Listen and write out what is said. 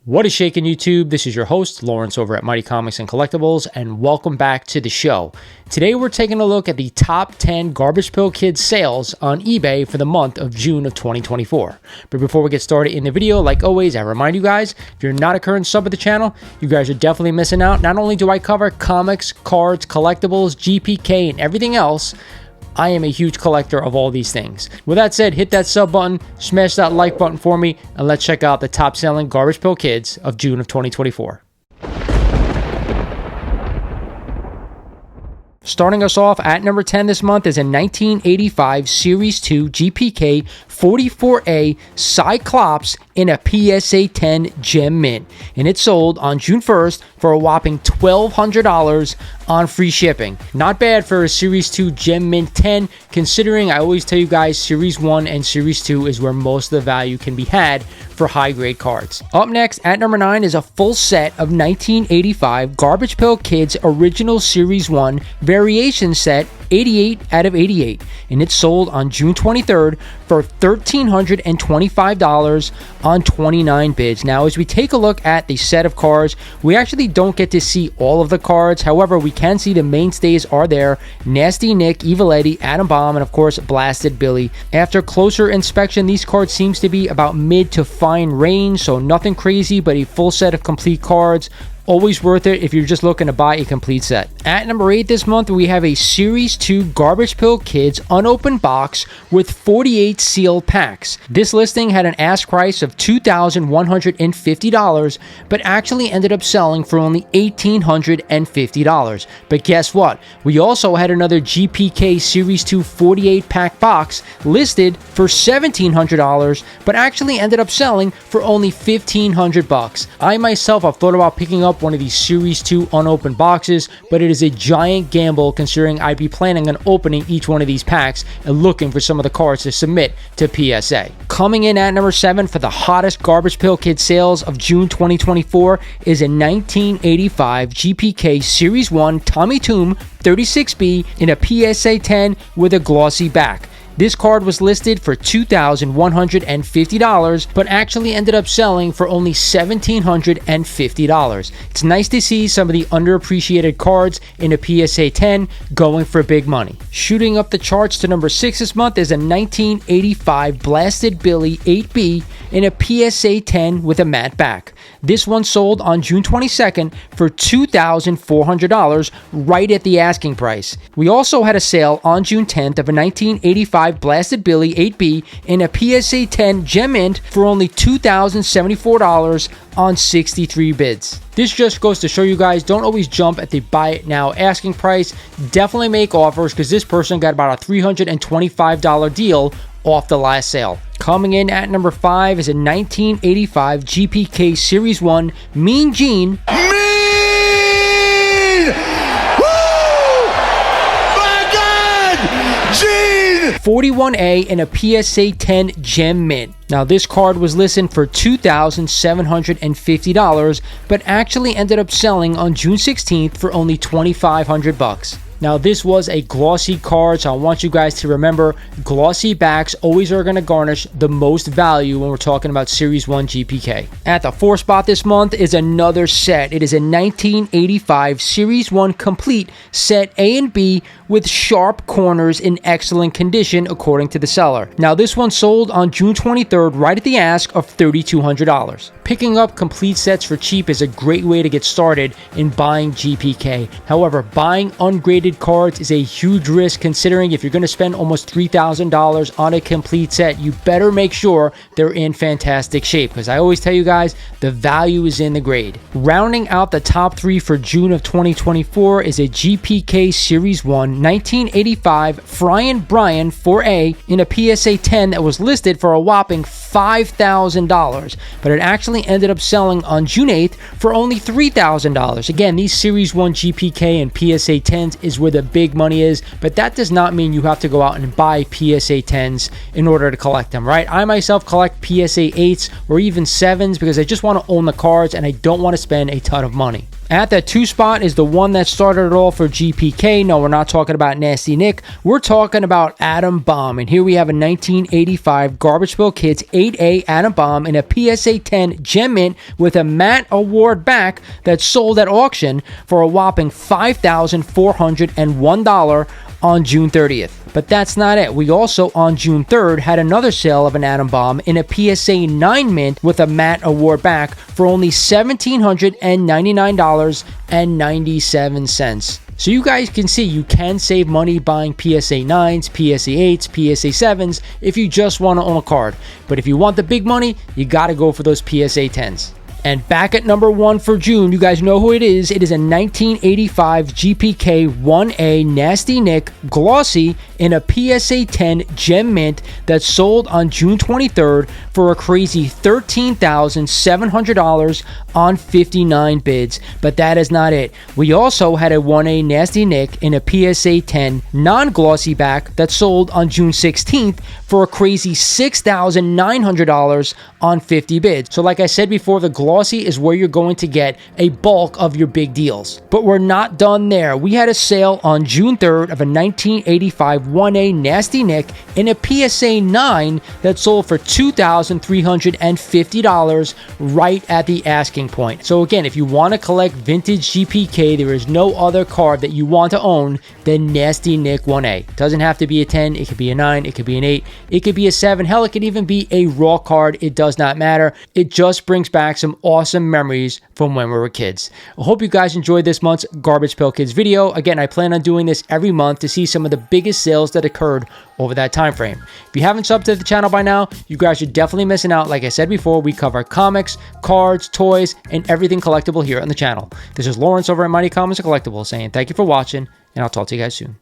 What is shaking, YouTube? This is your host, Lawrence, over at Mighty Comics and Collectibles, and welcome back to the show. Today we're taking a look at the top 10 Garbage Pail Kids sales on eBay for the month of June of 2024. But before we get started in the video, like always, I remind you guys, if you're not a current sub of the channel, you guys are definitely missing out. Not only do I cover comics, cards, collectibles, GPK, and everything else, I am a huge collector of all these things. With that said, hit that sub button, smash that like button for me, and let's check out the top selling Garbage Pail Kids of June of 2024. Starting us off at number 10 this month is a 1985 Series 2 GPK 44A Cyclops in a PSA 10 Gem Mint, and it sold on June 1st for a whopping $1,200 on free shipping. Not bad for a Series 2 Gem Mint 10, considering I always tell you guys Series 1 and Series 2 is where most of the value can be had for high-grade cards. Up next at number 9 is a full set of 1985 Garbage Pail Kids Original Series 1 Variation Set 88 out of 88, and it sold on June 23rd for $1,325 on 29 bids. Now, as we take a look at the set of cards, we actually don't get to see all of the cards. However, we can see the mainstays are there: Nasty Nick, Evil Eddie, Atom Bomb, and of course Blasted Billy. After closer inspection, these cards seems to be about mid to fine range, so nothing crazy, but a full set of complete cards. Always worth it if you're just looking to buy a complete set. At number 8 this month, we have a Series 2 Garbage Pail Kids unopened box with 48 sealed packs. This listing had an ask price of $2,150, but actually ended up selling for only $1,850. But guess what? We also had another GPK Series 2 48 pack box listed for $1,700, but actually ended up selling for only $1,500. I myself have thought about picking up one of these Series 2 unopened boxes, but it is a giant gamble considering I'd be planning on opening each one of these packs and looking for some of the cards to submit to PSA. Coming in at number 7 for the hottest Garbage Pail Kid sales of June 2024 is a 1985 GPK Series 1 Tommy Toom 36B in a PSA 10 with a glossy back. This card was listed for $2,150, but actually ended up selling for only $1,750. It's nice to see some of the underappreciated cards in a PSA 10 going for big money. Shooting up the charts to number 6 this month is a 1985 Blasted Billy 8B in a PSA 10 with a matte back. This one sold on June 22nd for $2,400, right at the asking price. We also had a sale on June 10th of a 1985 Blasted Billy 8B in a PSA 10 Gem Mint for only $2,074 on 63 bids. This just goes to show you guys, don't always jump at the buy it now asking price. Definitely make offers, because this person got about a $325 deal off the last sale. Coming in at number 5 is a 1985 GPK Series 1 Mean Gene. Mean! Woo! My God! Gene! 41A in a PSA 10 Gem Mint. Now, this card was listed for $2,750, but actually ended up selling on June 16th for only $2,500. Now, this was a glossy card, so I want you guys to remember, glossy backs always are going to garnish the most value when we're talking about Series 1 GPK. At the 4th spot this month is another set. It is a 1985 Series 1 Complete Set A and B with sharp corners in excellent condition, according to the seller. Now, this one sold on June 23rd, right at the ask of $3,200. Picking up complete sets for cheap is a great way to get started in buying GPK. However, buying ungraded cards is a huge risk, considering if you're going to spend almost $3,000 on a complete set, you better make sure they're in fantastic shape, because I always tell you guys, the value is in the grade. Rounding out the top 3 for June of 2024 is a GPK Series 1 1985 Fryin' Brian 4A in a PSA 10 that was listed for a whopping $5,000, but it actually ended up selling on June 8th for only $3,000. Again, these Series 1 GPK and PSA 10s is where the big money is, but that does not mean you have to go out and buy PSA 10s in order to collect them, right? I myself collect PSA 8s or even 7s because I just want to own the cards and I don't want to spend a ton of money. At that 2 spot is the one that started it all for GPK. No, we're not talking about Nasty Nick. We're talking about Atom Bomb. And here we have a 1985 Garbage Pail Kids 8A Atom Bomb in a PSA 10 Gem Mint with a matte award back that sold at auction for a whopping $5,401 on June 30th. But that's not it. We also, on June 3rd, had another sale of an Atom Bomb in a PSA 9 mint with a matte award back for only $1,799.97. So you guys can see you can save money buying PSA 9s, PSA 8s, PSA 7s if you just want to own a card. But if you want the big money, you got to go for those PSA 10s. And back at number 1 for June, you guys know who it is. It is a 1985 GPK 1A Nasty Nick Glossy in a PSA 10 Gem Mint that sold on June 23rd for a crazy $13,700 on 59 bids. But that is not it. We also had a 1A Nasty Nick in a PSA 10 non-glossy back that sold on June 16th for a crazy $6,900 on 50 bids. So like I said before, the glossy is where you're going to get a bulk of your big deals. But we're not done there. We had a sale on June 3rd of a 1985 1A Nasty Nick in a PSA 9 that sold for $2,350 right at the asking point. So again, if you want to collect vintage GPK, there is no other card that you want to own than Nasty Nick 1A. It doesn't have to be a 10, it could be a 9, it could be an 8, it could be a 7, hell, it could even be a raw card. It does not matter. It just brings back some awesome memories from when we were kids. I hope you guys enjoyed this month's Garbage Pail Kids video. Again, I plan on doing this every month to see some of the biggest sales that occurred over that time frame. If you haven't subbed to the channel by now, you guys are definitely missing out. Like I said before, we cover comics, cards, toys, and everything collectible here on the channel. This is Lawrence over at Mighty Comics and Collectibles saying thank you for watching, and I'll talk to you guys soon.